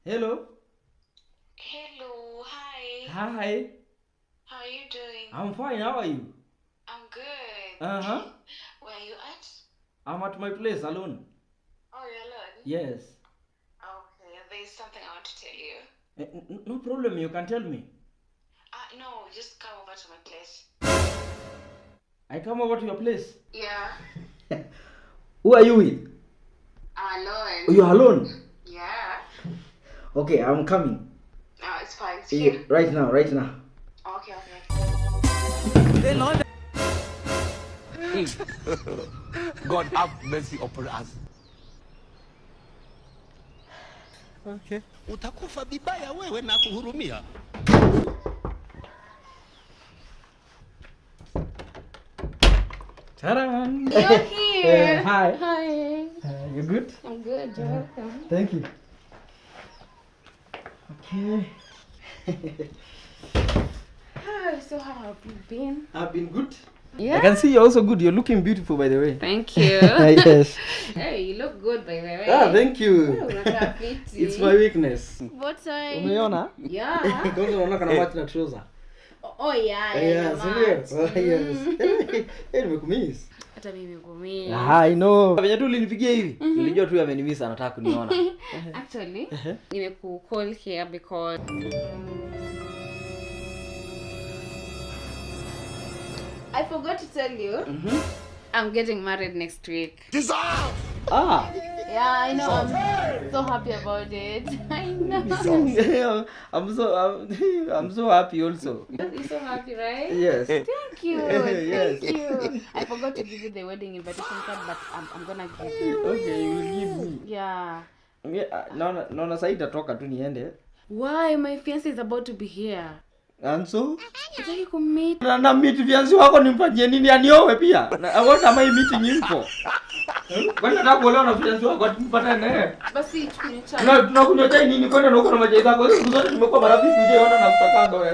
Hello. Hello, hi. Hi. How are you doing? I'm fine. How are you? I'm good. Uh-huh. Where are you at? I'm at my place alone. Oh, you're alone? Yes. Okay, there's something I want to tell you. No problem. You can tell me. No, just come over to my place. I come over to your place. Yeah. Who are you with? I'm alone. Oh, you're alone? Yeah. Okay, I'm coming. No, it's fine. It's Yeah, here. right now. Okay. God have mercy upon us. Okay. Utakufa vibaya wewe na kuhurumia. Ta-da! You're here. Hi. Hi. You good? I'm good. You're welcome. Thank you. Okay. So how have you been? I've been good. Yeah. I can see you're also good. You're looking beautiful, by the way. Thank you. Yes. Hey, you look good by the way. Thank you. Unakaa fiti. It's my weakness. What time? Umeona? Yeah. Kwanza unaona kana match na trouser. Oh yeah. Yes, yes. Nimekumiss. Hata mimi kumii. I know. Venye tu ulinipigia hivi. Nilijua tu amenimiss anataka kuniona. Actually, nimekucall here because I forgot to tell you. I'm getting married next week. Ah. Yeah, I know. I'm so happy about it. I know. I'm so happy also. You're so happy, right? Yes. Thank you. Yes. Thank you. I forgot to give you the wedding invitation card, but I'm gonna give you. Okay, you will give me. Yeah. Naona sasa itatoka tu niende. Why? My fiance is about to be here. And so? Nataka kummeet. Na meet fiancé wako nimfanyie nini aniowe pia? What am I meeting him for? Kwani nataka kuolewa na fiancé wako tumpatane naye. Basi tukunywe chai. Tunakunywa chai nini kwenda na huko na majai zako? Siku zote tumekuwa marafiki, je, ona nakutakanga wewe.